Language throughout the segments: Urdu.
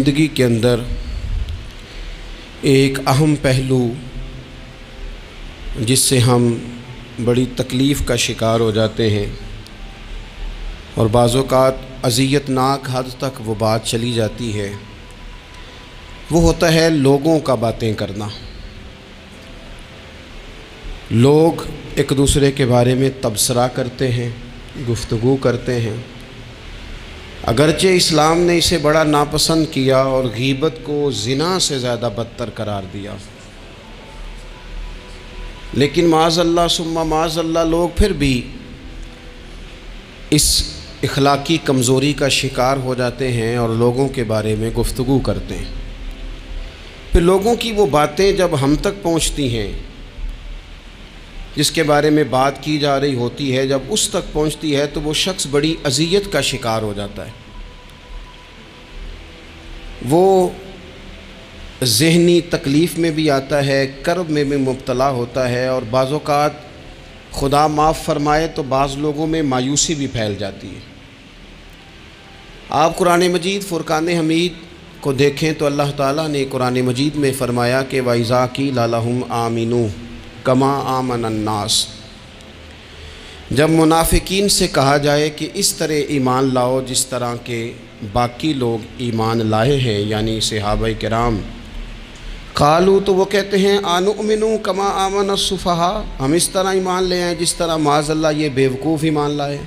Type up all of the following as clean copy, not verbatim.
زندگی کے اندر ایک اہم پہلو جس سے ہم بڑی تکلیف کا شکار ہو جاتے ہیں اور بعض اوقات اذیت ناک حد تک وہ بات چلی جاتی ہے، وہ ہوتا ہے لوگوں کا باتیں کرنا۔ لوگ ایک دوسرے کے بارے میں تبصرہ کرتے ہیں، گفتگو کرتے ہیں، اگرچہ اسلام نے اسے بڑا ناپسند کیا اور غیبت کو زنا سے زیادہ بدتر قرار دیا، لیکن معاذ اللہ ثم معاذ اللہ لوگ پھر بھی اس اخلاقی کمزوری کا شکار ہو جاتے ہیں اور لوگوں کے بارے میں گفتگو کرتے ہیں۔ پھر لوگوں کی وہ باتیں جب ہم تک پہنچتی ہیں، جس کے بارے میں بات کی جا رہی ہوتی ہے، جب اس تک پہنچتی ہے تو وہ شخص بڑی اذیت کا شکار ہو جاتا ہے، وہ ذہنی تکلیف میں بھی آتا ہے، کرب میں بھی مبتلا ہوتا ہے، اور بعض اوقات خدا معاف فرمائے تو بعض لوگوں میں مایوسی بھی پھیل جاتی ہے۔ آپ قرآن مجید فرقان حمید کو دیکھیں تو اللہ تعالیٰ نے قرآن مجید میں فرمایا کہ وَإِذَا قِيلَ لَهُمْ آمِنُوا كَمَا آمَنَ النَّاسُ، جب منافقین سے کہا جائے کہ اس طرح ایمان لاؤ جس طرح کے باقی لوگ ایمان لائے ہیں، یعنی صحابہ کرام، قالوا تو وہ کہتے ہیں انؤمن کما آمن السفہاء، ہم اس طرح ایمان لے آئیں جس طرح معاذ اللہ یہ بیوقوف ایمان لائے،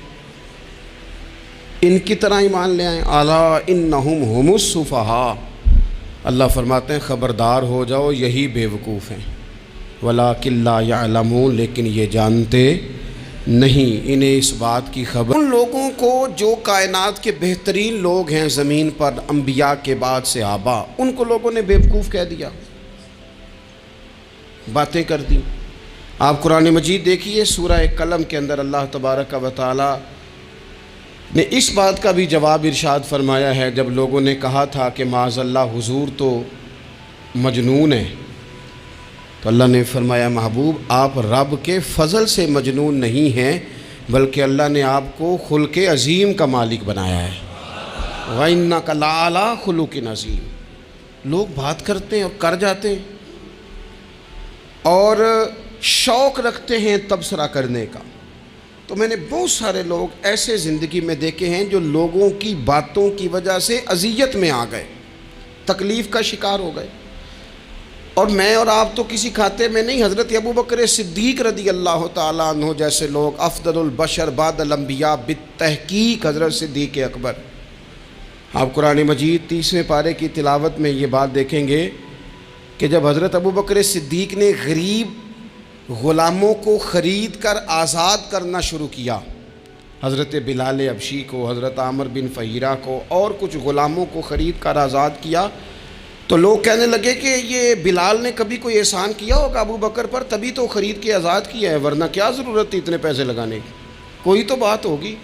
ان کی طرح ایمان لے آئیں۔ الا انہم هم السفہاء، اللہ فرماتے ہیں خبردار ہو جاؤ یہی بیوقوف ہیں، ولکن لا یعلمون، لیکن یہ جانتے نہیں، انہیں اس بات کی خبر۔ ان لوگوں کو جو کائنات کے بہترین لوگ ہیں زمین پر، انبیاء کے بعد صحابہ، ان کو لوگوں نے بیوقوف کہہ دیا، باتیں کر دی۔ آپ قرآن مجید دیکھیے سورہ قلم کے اندر اللہ تبارک و تعالی نے اس بات کا بھی جواب ارشاد فرمایا ہے، جب لوگوں نے کہا تھا کہ معاذ اللہ حضور تو مجنون ہے، تو اللہ نے فرمایا محبوب آپ رب کے فضل سے مجنون نہیں ہیں، بلکہ اللہ نے آپ کو خلق عظیم کا مالک بنایا ہے۔ وَإِنَّكَ لَعَلَىٰ خُلُقٍ عَظِيمٍ، لوگ بات کرتے ہیں اور کر جاتے ہیں اور شوق رکھتے ہیں تبصرہ کرنے کا۔ تو میں نے بہت سارے لوگ ایسے زندگی میں دیکھے ہیں جو لوگوں کی باتوں کی وجہ سے اذیت میں آ گئے، تکلیف کا شکار ہو گئے، اور میں اور آپ تو کسی کھاتے میں نہیں۔ حضرت ابوبکر صدیق رضی اللہ تعالیٰ عنہ جیسے لوگ، افضل البشر بعد الانبیاء بالتحقیق حضرت صدیق اکبر، آپ قرآن مجید 30ویں پارے کی تلاوت میں یہ بات دیکھیں گے کہ جب حضرت ابوبکر صدیق نے غریب غلاموں کو خرید کر آزاد کرنا شروع کیا، حضرت بلال حبشی کو، حضرت عامر بن فہیرہ کو اور کچھ غلاموں کو خرید کر آزاد کیا، تو لوگ کہنے لگے کہ یہ بلال نے کبھی کوئی احسان کیا ہوگا ابو بکر پر، تبھی تو خرید کے آزاد کیا ہے، ورنہ کیا ضرورت تھی اتنے پیسے لگانے کی، کوئی تو بات ہوگی۔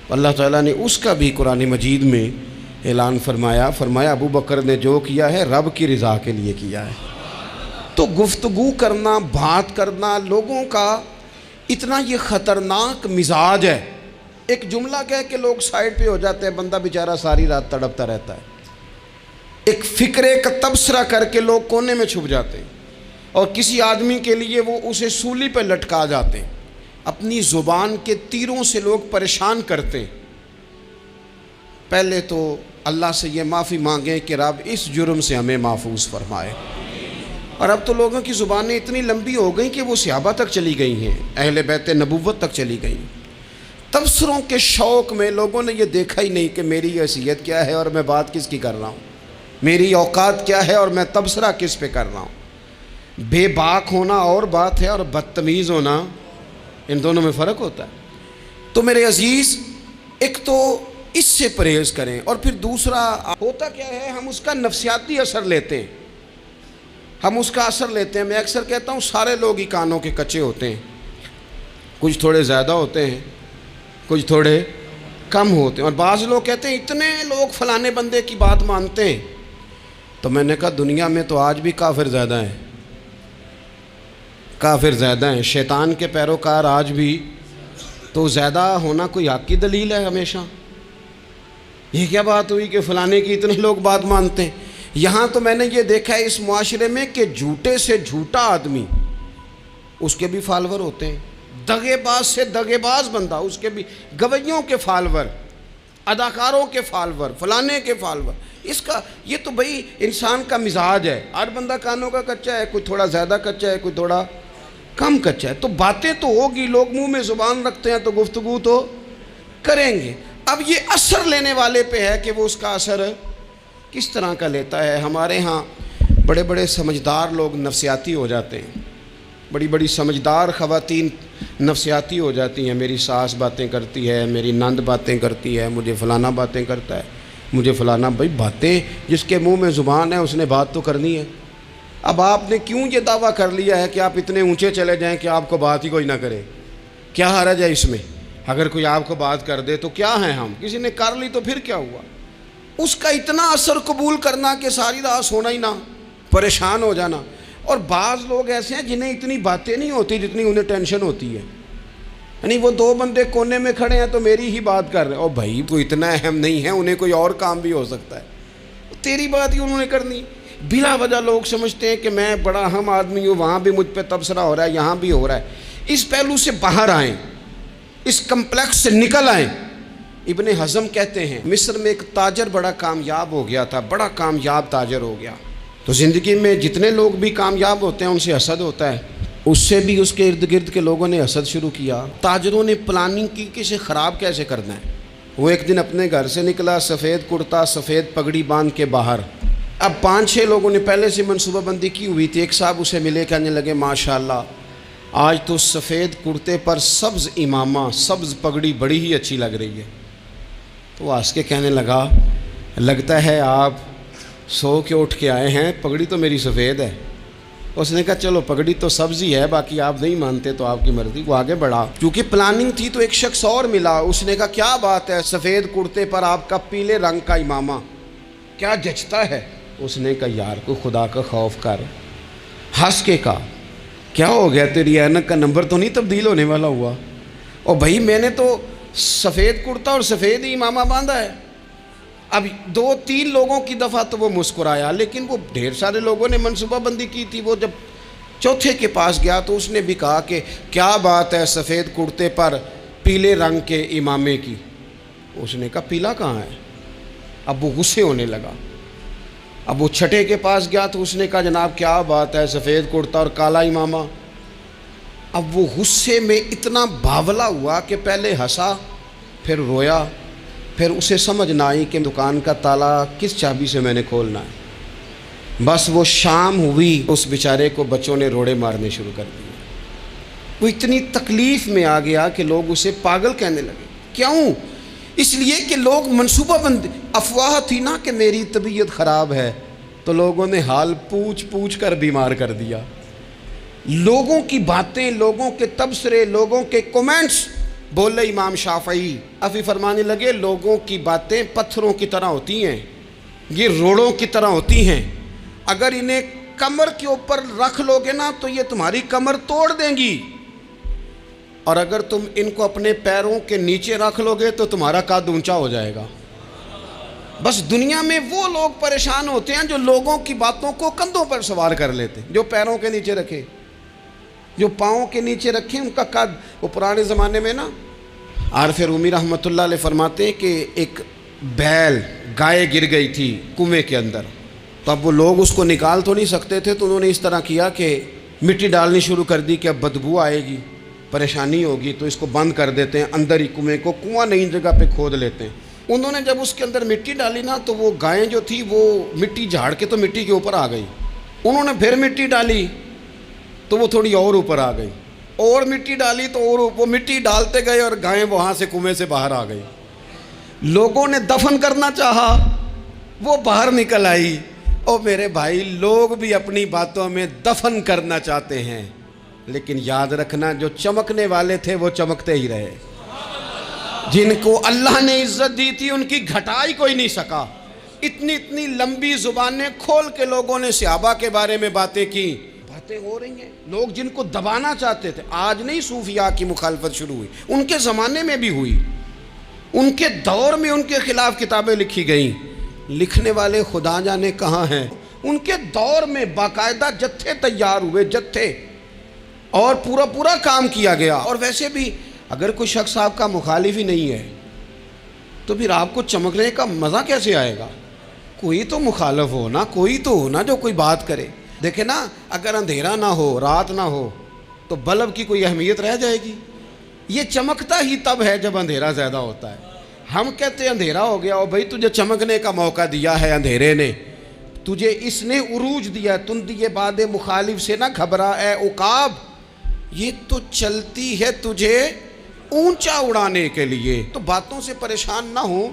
اللہ تعالیٰ نے اس کا بھی قرآن مجید میں اعلان فرمایا ابو بکر نے جو کیا ہے رب کی رضا کے لیے کیا ہے۔ تو گفتگو کرنا، بات کرنا، لوگوں کا اتنا یہ خطرناک مزاج ہے، ایک جملہ کہہ کے لوگ سائڈ پہ ہو جاتے ہیں، بندہ بیچارہ ساری رات تڑپتا رہتا ہے، ایک فکرے کا تبصرہ کر کے لوگ کونے میں چھپ جاتے ہیں، اور کسی آدمی کے لیے وہ اسے سولی پہ لٹکا جاتے ہیں، اپنی زبان کے تیروں سے لوگ پریشان کرتے ہیں۔ پہلے تو اللہ سے یہ معافی مانگیں کہ رب اس جرم سے ہمیں محفوظ فرمائے۔ اور اب تو لوگوں کی زبانیں اتنی لمبی ہو گئیں کہ وہ صحابہ تک چلی گئی ہیں، اہل بیت نبوت تک چلی گئیں۔ تبصروں کے شوق میں لوگوں نے یہ دیکھا ہی نہیں کہ میری حیثیت کیا ہے اور میں بات کس کی کر رہا ہوں، میری اوقات کیا ہے اور میں تبصرہ کس پہ کر رہا ہوں۔ بے باک ہونا اور بات ہے، اور بدتمیز ہونا، ان دونوں میں فرق ہوتا ہے۔ تو میرے عزیز، ایک تو اس سے پرہیز کریں، اور پھر دوسرا ہوتا کیا ہے، ہم اس کا نفسیاتی اثر لیتے ہیں، ہم اس کا اثر لیتے ہیں۔ میں اکثر کہتا ہوں سارے لوگ ہی کانوں کے کچے ہوتے ہیں، کچھ تھوڑے زیادہ ہوتے ہیں، کچھ تھوڑے کم ہوتے ہیں، اور بعض لوگ کہتے ہیں اتنے لوگ فلانے بندے کی بات مانتے ہیں۔ تو میں نے کہا دنیا میں تو آج بھی کافر زیادہ ہیں، کافر زیادہ ہیں، شیطان کے پیروکار آج بھی، تو زیادہ ہونا کوئی حق کی دلیل ہے ہمیشہ؟ یہ کیا بات ہوئی کہ فلانے کی اتنے لوگ بات مانتے ہیں؟ یہاں تو میں نے یہ دیکھا ہے اس معاشرے میں کہ جھوٹے سے جھوٹا آدمی، اس کے بھی فالور ہوتے ہیں، دغے باز سے دغے باز بندہ، اس کے بھی گویوں کے فالور، اداکاروں کے فالور، فلانے کے فالور۔ اس کا یہ تو بھئی انسان کا مزاج ہے، ہر بندہ کانوں کا کچا ہے، کوئی تھوڑا زیادہ کچا ہے، کوئی تھوڑا کم کچا ہے، تو باتیں تو ہوگی، لوگ منہ میں زبان رکھتے ہیں تو گفتگو تو کریں گے۔ اب یہ اثر لینے والے پہ ہے کہ وہ اس کا اثر کس طرح کا لیتا ہے۔ ہمارے ہاں بڑے بڑے سمجھدار لوگ نفسیاتی ہو جاتے ہیں، بڑی بڑی سمجھدار خواتین نفسیاتی ہو جاتی ہیں، میری ساس باتیں کرتی ہے، میری نند باتیں کرتی ہے، مجھے فلانا باتیں کرتا ہے، مجھے فلانا۔ بھائی باتیں، جس کے منہ میں زبان ہے اس نے بات تو کرنی ہے۔ اب آپ نے کیوں یہ دعویٰ کر لیا ہے کہ آپ اتنے اونچے چلے جائیں کہ آپ کو بات ہی کوئی نہ کرے؟ کیا حرج ہے اس میں؟ اگر کوئی آپ کو بات کر دے تو کیا ہیں ہم؟ کسی نے کر لی تو پھر کیا ہوا؟ اس کا اتنا اثر قبول کرنا کہ ساری رات سونا ہی نہ، پریشان ہو جانا۔ اور بعض لوگ ایسے ہیں جنہیں اتنی باتیں نہیں ہوتی جتنی انہیں ٹینشن ہوتی ہے، یعنی وہ دو بندے کونے میں کھڑے ہیں تو میری ہی بات کر رہے ہیں، اور بھائی کوئی اتنا اہم نہیں ہے، انہیں کوئی اور کام بھی ہو سکتا ہے، تیری بات ہی انہوں نے کرنی۔ بلا وجہ لوگ سمجھتے ہیں کہ میں بڑا اہم آدمی ہوں، وہاں بھی مجھ پہ تبصرہ ہو رہا ہے، یہاں بھی ہو رہا ہے۔ اس پہلو سے باہر آئیں، اس کمپلیکس سے نکل آئیں۔ ابن حزم کہتے ہیں مصر میں ایک تاجر بڑا کامیاب ہو گیا تھا، بڑا کامیاب تاجر ہو گیا۔ تو زندگی میں جتنے لوگ بھی کامیاب ہوتے ہیں ان سے حسد ہوتا ہے، اس سے بھی اس کے ارد گرد کے لوگوں نے حسد شروع کیا۔ تاجروں نے پلاننگ کی کہ اسے خراب کیسے کرنا ہے۔ وہ ایک دن اپنے گھر سے نکلا، سفید کرتا سفید پگڑی باندھ کے باہر۔ اب 5-6 لوگوں نے پہلے سے منصوبہ بندی کی ہوئی تھی۔ ایک صاحب اسے ملے، کہنے لگے ماشاءاللہ آج تو سفید کرتے پر سبز امامہ، سبز پگڑی بڑی ہی اچھی لگ رہی ہے۔ تو وہ ہنس کے کہنے لگا لگتا ہے آپ سو کے اٹھ کے آئے ہیں، پگڑی تو میری سفید ہے۔ اس نے کہا چلو پگڑی تو سبز ہی ہے، باقی آپ نہیں مانتے تو آپ کی مرضی۔ وہ آگے بڑھا، کیونکہ پلاننگ تھی تو ایک شخص اور ملا، اس نے کہا کیا بات ہے، سفید کرتے پر آپ کا پیلے رنگ کا امامہ کیا جچتا ہے۔ اس نے کہا یار کو خدا کا خوف کر۔ ہنس کے کہا کیا ہو گیا، تیری اینک کا نمبر تو نہیں تبدیل ہونے والا ہوا؟ اور بھائی میں نے تو سفید کرتا اور سفید ہی امامہ باندھا ہے۔ اب 2-3 لوگوں کی دفعہ تو وہ مسکرایا، لیکن وہ ڈھیر سارے لوگوں نے منصوبہ بندی کی تھی۔ وہ جب چوتھے کے پاس گیا تو اس نے بھی کہا کہ کیا بات ہے سفید کرتے پر پیلے رنگ کے امامے کی۔ اس نے کہا پیلا کہاں ہے؟ اب وہ غصے ہونے لگا۔ اب وہ چھٹے کے پاس گیا تو اس نے کہا جناب کیا بات ہے سفید کرتا اور کالا امامہ۔ اب وہ غصے میں اتنا باولا ہوا کہ پہلے ہنسا پھر رویا، پھر اسے سمجھ نہ آئی کہ دکان کا تالا کس چابی سے میں نے کھولنا ہے۔ بس وہ شام ہوئی، اس بیچارے کو بچوں نے روڑے مارنے شروع کر دیے۔ وہ اتنی تکلیف میں آ گیا کہ لوگ اسے پاگل کہنے لگے۔ کیوں؟ اس لیے کہ لوگ منصوبہ بند، افواہ تھی نا کہ میری طبیعت خراب ہے، تو لوگوں نے حال پوچھ پوچھ کر بیمار کر دیا۔ لوگوں کی باتیں، لوگوں کے تبصرے، لوگوں کے کومنٹس، بولے امام شافعی ابھی فرمانے لگے لوگوں کی باتیں پتھروں کی طرح ہوتی ہیں، یہ روڑوں کی طرح ہوتی ہیں، اگر انہیں کمر کے اوپر رکھ لو گے نا تو یہ تمہاری کمر توڑ دیں گی، اور اگر تم ان کو اپنے پیروں کے نیچے رکھ لو گے تو تمہارا قد اونچا ہو جائے گا۔ بس دنیا میں وہ لوگ پریشان ہوتے ہیں جو لوگوں کی باتوں کو کندھوں پر سوار کر لیتے ہیں، جو پیروں کے نیچے رکھے، جو پاؤں کے نیچے رکھیں ان کا قد۔ وہ پرانے زمانے میں نا عارف رومی رحمۃ اللہ علیہ فرماتے ہیں کہ ایک بیل گائے گر گئی تھی کنویں کے اندر، تو اب وہ لوگ اس کو نکال تو نہیں سکتے تھے، تو انہوں نے اس طرح کیا کہ مٹی ڈالنی شروع کر دی کہ اب بدبو آئے گی، پریشانی ہوگی، تو اس کو بند کر دیتے ہیں اندر ہی کنویں کو، کنواں نئی جگہ پہ کھود لیتے ہیں۔ انہوں نے جب اس کے اندر مٹی ڈالی نا تو وہ گائیں جو تھی وہ مٹی جھاڑ کے تو مٹی کے اوپر آ گئی، انہوں نے پھر مٹی ڈالی تو وہ تھوڑی اور اوپر آ گئی، اور مٹی ڈالی تو اور وہ مٹی ڈالتے گئے اور گائیں وہاں سے کنویں سے باہر آ گئی۔ لوگوں نے دفن کرنا چاہا، وہ باہر نکل آئی۔ اور میرے بھائی لوگ بھی اپنی باتوں میں دفن کرنا چاہتے ہیں، لیکن یاد رکھنا جو چمکنے والے تھے وہ چمکتے ہی رہے، جن کو اللہ نے عزت دی تھی ان کی گھٹائی کوئی نہیں سکا۔ اتنی لمبی زبانیں کھول کے لوگوں نے صحابہ کے بارے میں باتیں کی، باتیں ہو رہی ہیں، لوگ جن کو دبانا چاہتے تھے۔ آج نہیں صوفیاء کی مخالفت شروع ہوئی، ان کے زمانے میں بھی ہوئی، ان کے دور میں ان کے خلاف کتابیں لکھی گئیں، لکھنے والے خدا جانے کہاں ہیں۔ ان کے دور میں باقاعدہ جتھے تیار ہوئے، جتھے، اور پورا کام کیا گیا۔ اور ویسے بھی اگر کوئی شخص آپ کا مخالف ہی نہیں ہے تو پھر آپ کو چمکنے کا مزہ کیسے آئے گا؟ کوئی تو مخالف ہو نا، کوئی تو ہو نا جو کوئی بات کرے۔ دیکھیں نا، اگر اندھیرا نہ ہو، رات نہ ہو، تو بلب کی کوئی اہمیت رہ جائے گی؟ یہ چمکتا ہی تب ہے جب اندھیرا زیادہ ہوتا ہے۔ ہم کہتے ہیں اندھیرا ہو گیا، اور بھائی تجھے چمکنے کا موقع دیا ہے اندھیرے نے، تجھے اس نے عروج دیا، تندی باد مخالف سے نہ گھبرا اے عقاب، یہ تو چلتی ہے تجھے اونچا اڑانے کے لیے۔ تو باتوں سے پریشان نہ ہو۔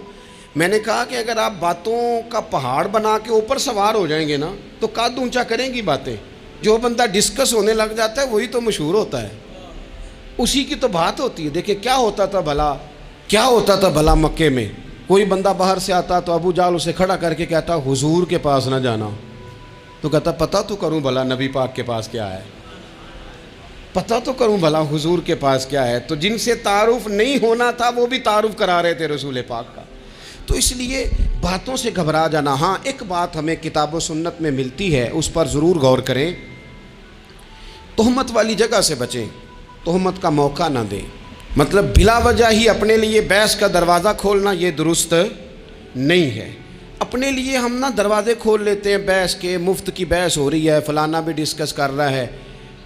میں نے کہا کہ اگر آپ باتوں کا پہاڑ بنا کے اوپر سوار ہو جائیں گے نا تو قد اونچا کریں گی باتیں۔ جو بندہ ڈسکس ہونے لگ جاتا ہے وہی تو مشہور ہوتا ہے، اسی کی تو بات ہوتی ہے۔ دیکھیں کیا ہوتا تھا بھلا مکے میں، کوئی بندہ باہر سے آتا تو ابو جال اسے کھڑا کر کے کہتا حضور کے پاس نہ جانا، تو کہتا پتہ تو کروں بھلا نبی پاک کے پاس کیا ہے، پتہ تو کروں بھلا حضور کے پاس کیا ہے۔ تو جن سے تعارف نہیں ہونا تھا وہ بھی تعارف کرا رہے تھے رسول پاک کا۔ تو اس لیے باتوں سے گھبرا جانا۔ ہاں ایک بات ہمیں کتاب و سنت میں ملتی ہے، اس پر ضرور غور کریں، تہمت والی جگہ سے بچیں، تہمت کا موقع نہ دیں۔ مطلب بلا وجہ ہی اپنے لیے بحث کا دروازہ کھولنا یہ درست نہیں ہے۔ اپنے لیے ہم نہ دروازے کھول لیتے ہیں بحث کے، مفت کی بحث ہو رہی ہے، فلانا بھی ڈسکس کر رہا ہے۔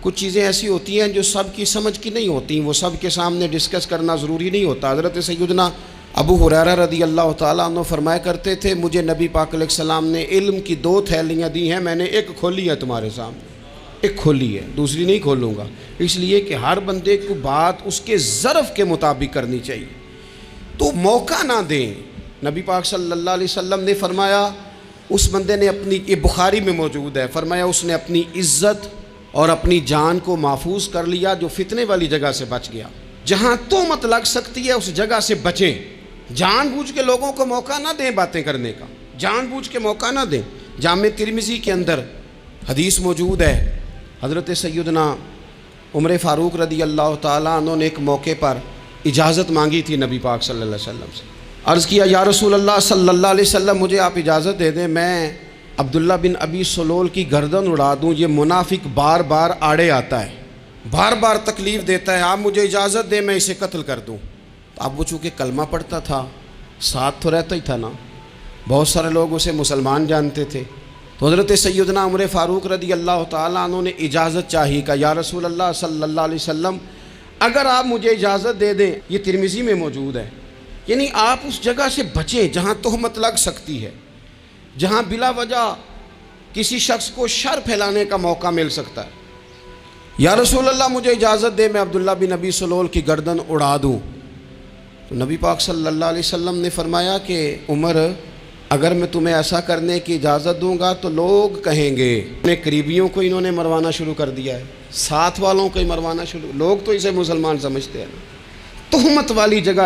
کچھ چیزیں ایسی ہوتی ہیں جو سب کی سمجھ کی نہیں ہوتی، وہ سب کے سامنے ڈسکس کرنا ضروری نہیں ہوتا۔ حضرت سیدنا ابو ہریرہ رضی اللہ تعالیٰ عنہ فرمایا کرتے تھے، مجھے نبی پاک علیہ السلام نے علم کی 2 تھیلیاں دی ہیں، میں نے ایک کھولی ہے تمہارے سامنے، ایک کھولی ہے، دوسری نہیں کھولوں گا۔ اس لیے کہ ہر بندے کو بات اس کے ظرف کے مطابق کرنی چاہیے، تو موقع نہ دیں۔ نبی پاک صلی اللہ علیہ وسلم نے فرمایا، اس بندے نے اپنی، یہ بخاری میں موجود ہے، فرمایا اس نے اپنی عزت اور اپنی جان کو محفوظ کر لیا جو فتنے والی جگہ سے بچ گیا۔ جہاں تہمت لگ سکتی ہے اس جگہ سے بچیں، جان بوجھ کے لوگوں کو موقع نہ دیں باتیں کرنے کا، جان بوجھ کے موقع نہ دیں۔ جامع ترمذی کے اندر حدیث موجود ہے، حضرت سیدنا عمر فاروق رضی اللہ تعالیٰ عنہ نے ایک موقع پر اجازت مانگی تھی نبی پاک صلی اللہ علیہ وسلم سے۔ عرض کیا یا رسول اللہ صلی اللہ علیہ وسلم، مجھے آپ اجازت دے دیں، میں عبداللہ بن ابی سلول کی گردن اڑا دوں، یہ منافق بار بار آڑے آتا ہے، بار بار تکلیف دیتا ہے، آپ مجھے اجازت دیں میں اسے قتل کر دوں۔ تو اب وہ چونکہ کلمہ پڑھتا تھا، ساتھ تو رہتا ہی تھا نا، بہت سارے لوگ اسے مسلمان جانتے تھے، تو حضرت سیدنا عمر فاروق رضی اللہ تعالیٰ عنہ نے اجازت چاہی، کہ یا رسول اللہ صلی اللہ علیہ وسلم اگر آپ مجھے اجازت دے دیں، یہ ترمذی میں موجود ہے، یعنی آپ اس جگہ سے بچیں جہاں تہمت لگ سکتی ہے، جہاں بلا وجہ کسی شخص کو شر پھیلانے کا موقع مل سکتا ہے۔ یا رسول اللہ مجھے اجازت دے میں عبداللہ بن ابی سلول کی گردن اڑا دوں۔ تو نبی پاک صلی اللہ علیہ وسلم نے فرمایا کہ عمر، اگر میں تمہیں ایسا کرنے کی اجازت دوں گا تو لوگ کہیں گے اپنے قریبیوں کو انہوں نے مروانا شروع کر دیا ہے، ساتھ والوں کو ہی مروانا شروع، لوگ تو اسے مسلمان سمجھتے ہیں۔ تہمت والی جگہ